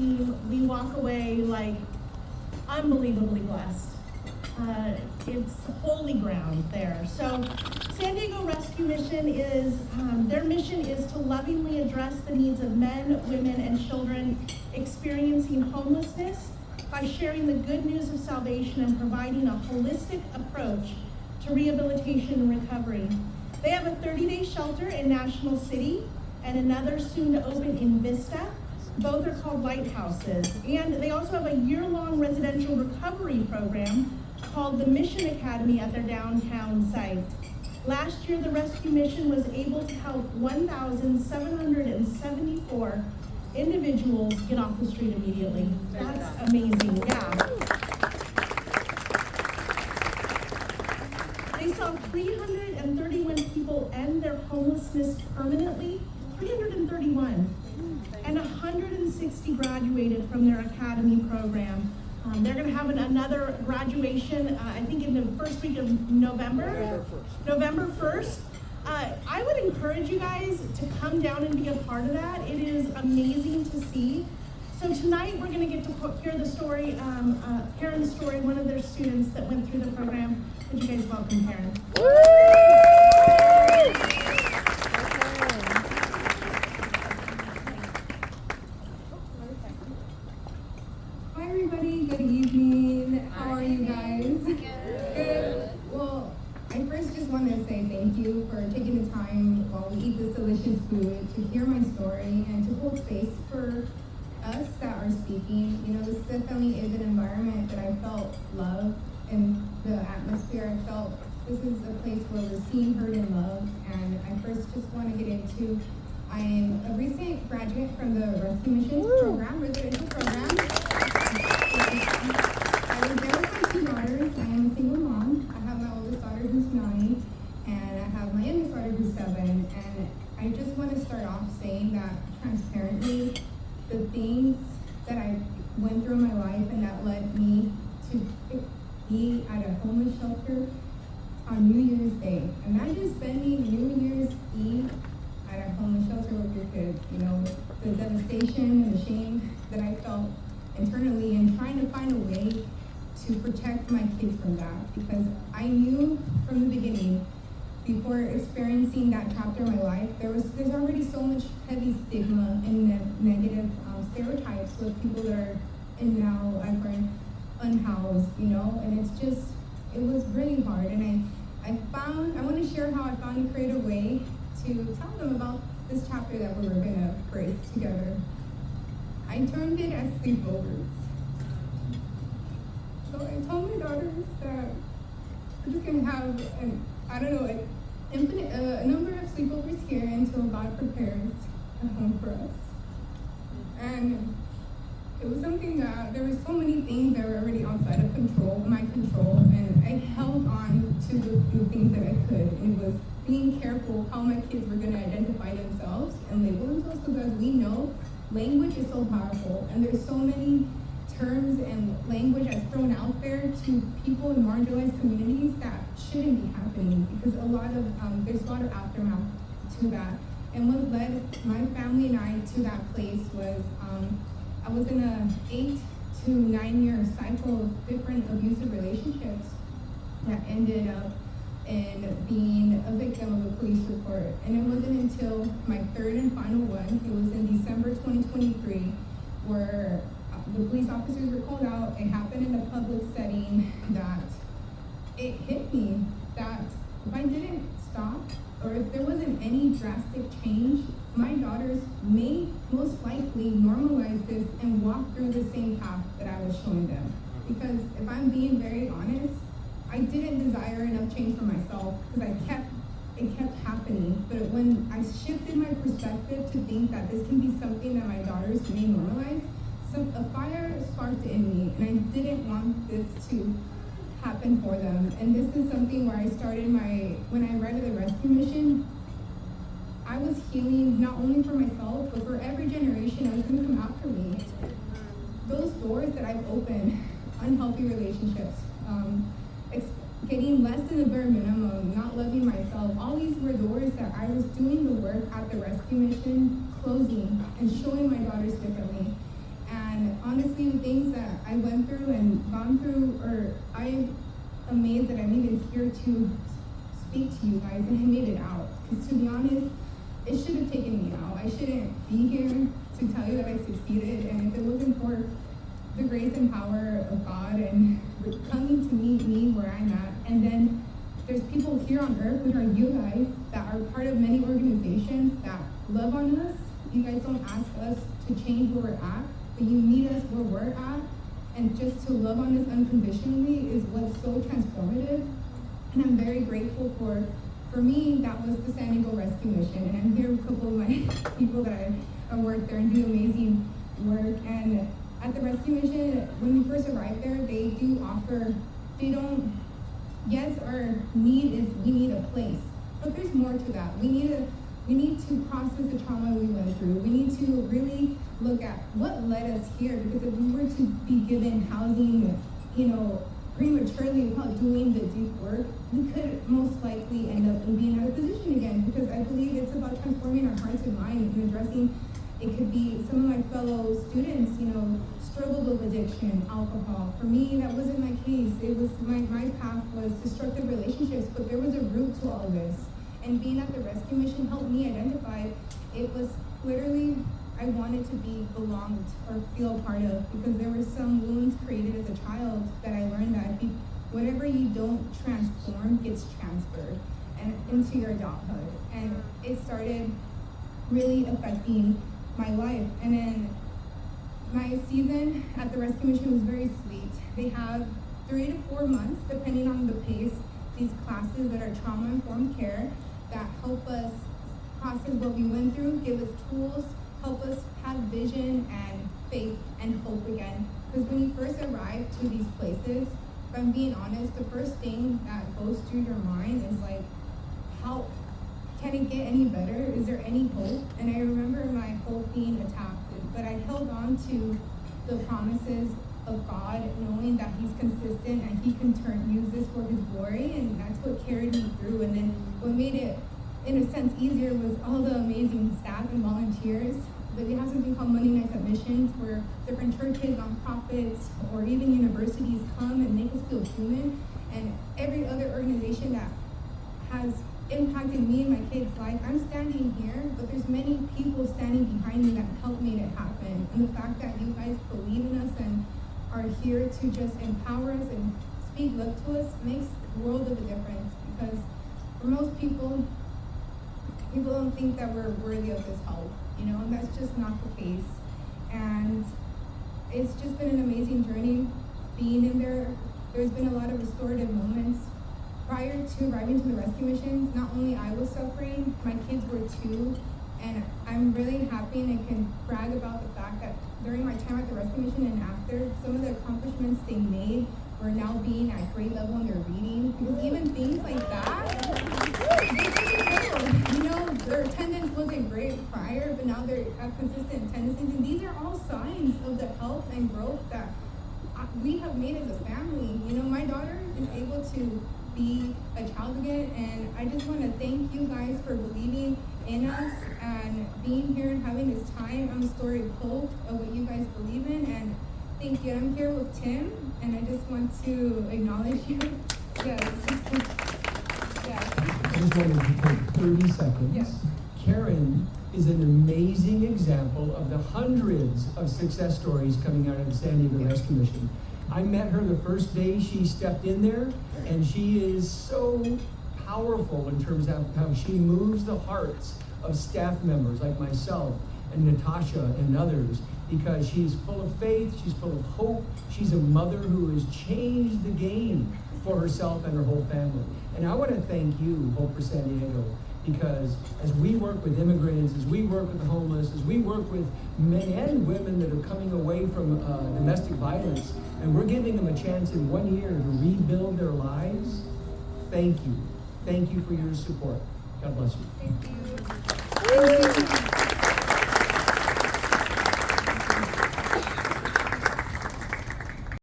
team, we walk away like unbelievably blessed. It's holy ground there. So San Diego Rescue Mission is, their mission is to lovingly address the needs of men, women, and children experiencing homelessness by sharing the good news of salvation and providing a holistic approach to rehabilitation and recovery. They have a 30-day shelter in National City and another soon to open in Vista. Both are called lighthouses. And they also have a year-long residential recovery program called the Mission Academy at their downtown site. Last year, the rescue mission was able to help 1,774 individuals get off the street immediately. That's amazing, yeah. They saw 331 people end their homelessness permanently, 331. And 160 graduated from their academy program. They're going to have another graduation, I think in the first week of November. November 1st. I would encourage you guys to come down and be a part of that. It is amazing to see. So tonight we're going to get to hear the story, Karen's story, one of their students that went through the program. Would you guys welcome Karen? Hi everybody, good evening. How are you guys? Good. Well, I first just want to say thank you for taking the time while we eat this delicious food to hear my story and to hold space for us that are speaking. You know, this definitely is an environment that I felt love in the atmosphere. I felt this is a place where we're seen, heard, and loved. And I first just want to get into, I am a recent graduate from the Rescue Missions program, residential program. I was there with my 2 daughters. I am a single mom. I have my oldest daughter who's 9, and I have my youngest daughter who's 7. And I just want to start off saying that transparently, the things that I went through in my life and that led me to be at a homeless shelter on New Year's Day. Imagine spending New Year's Eve at a homeless shelter with your kids. You know, the devastation and the shame that I felt internally and trying to find a way to protect my kids from that, because I knew from the beginning, before experiencing that chapter in my life, there's already so much heavy stigma and negative stereotypes with people that are in now I've learned unhoused, you know, and it was really hard. And I want to share how I found a creative way to tell them about this chapter that we were gonna grace together. I termed it as sleepovers. So I told my daughters that we're just gonna have a number of sleepovers here until God prepares a home for us. And it was something that there were so many things that were already outside of my control, and I held on to the few things that I could. And it was being careful how my kids were gonna identify themselves and label themselves, because as we know, language is so powerful, and there's so many terms and language that's thrown out there to people in marginalized communities that shouldn't be happening, because there's a lot of aftermath to that. And what led my family and I to that place was I was in a 8 to 9 year cycle of different abusive relationships that ended up in being a victim of a police report. And it wasn't until my 3rd and final one, it was in December 2023, where the police officers were called out. It happened in a public setting, that it hit me that if I didn't stop, or if there wasn't any drastic change, my daughters may most likely normalize this and walk through the same path that I was showing them. Because if I'm being very honest, I didn't desire enough change for myself, because it kept happening. But when I shifted my perspective to think that this can be something that my daughters may normalize, a fire sparked in me, and I didn't want this to happen for them. And this is something where I started when I read the rescue mission, I was healing not only for myself, but for every generation that was going to come after me. Those doors that I've opened, unhealthy relationships, getting less than the bare minimum, not loving myself, all these were doors that I was doing the work at the rescue mission, closing and showing my daughters differently. And I went through and gone through, or I'm amazed that I'm even here to speak to you guys and I made it out. Because to be honest, it should have taken me out. I shouldn't be here to tell you that I succeeded, and if it wasn't for the grace and power of God and coming to meet me where I'm at, and then there's people here on earth, which are you guys, that are part of many organizations that love on us. You guys don't ask us to change where we're at, but you meet us where we're at, and just to love on us unconditionally is what's so transformative. And I'm very grateful for me, that was the San Diego Rescue Mission, and I'm here with a couple of my people that I work there and do amazing work. And at the Rescue Mission, when we first arrived there, they do offer, yes, our need is we need a place, but there's more to that. We need to process the trauma we went through. We need to really look at what led us here, because if we were to be given housing, prematurely without doing the deep work, we could most likely end up in being out of position again, because I believe it's about transforming our hearts and minds and addressing. It could be some of my fellow students, struggled with addiction, alcohol. For me, that wasn't my case. It was my path was destructive relationships, but there was a root to all this. And being at the rescue mission helped me identify it was literally I wanted to be belonged or feel a part of, because there were some wounds created as a child that I learned that whatever you don't transform gets transferred and into your adulthood. And it started really affecting my life. And then my season at the rescue mission was very sweet. They have 3 to 4 months, depending on the pace, these classes that are trauma-informed care that help us process what we went through, give us tools, help us have vision and faith and hope again. Because when you first arrive to these places, if I'm being honest, the first thing that goes through your mind is like, how can it get any better? Is there any hope? And I remember my hope being attacked, but I held on to the promises of God, knowing that He's consistent and He can use this for His glory, and that's what carried me through. And then what made it, in a sense, easier was all the amazing staff and volunteers. But we have something called Monday Nights at Missions, where different churches, nonprofits, or even universities come and make us feel human. And every other organization that has impacted me and my kids' life, I'm standing here, but there's many people standing behind me that helped make it happen. And the fact that you guys believe in us and are here to just empower us and speak love to us makes a world of a difference. Because for most people don't think that we're worthy of this help, and that's just not the case. And it's just been an amazing journey being in there. There's been a lot of restorative moments. Prior to arriving to the rescue mission, not only I was suffering, my kids were too. And I'm really happy and I can brag about the fact that during my time at the rescue mission and after, some of the accomplishments they made were now being at grade level in their reading. Because even things like that, their attendance wasn't great prior, but now they have consistent attendance. And these are all signs of the health and growth that we have made as a family. My daughter is able to be a child again, and I just want to thank you guys for believing in us and being here and having this time. I'm a story of hope of what you guys believe in, and thank you. I'm here with Tim, and I just want to acknowledge you. Yes. I just wanted to take 30 seconds. Yes. Karen is an amazing example of the hundreds of success stories coming out of the San Diego Rescue Mission. I met her the first day she stepped in there, and she is so powerful in terms of how she moves the hearts of staff members like myself and Natasha and others, because she's full of faith, she's full of hope, she's a mother who has changed the game for herself and her whole family. And I want to thank you, Hope for San Diego, because as we work with immigrants, as we work with the homeless, as we work with men and women that are coming away from domestic violence, and we're giving them a chance in 1 year to rebuild their lives, thank you. Thank you for your support. God bless you. Thank you.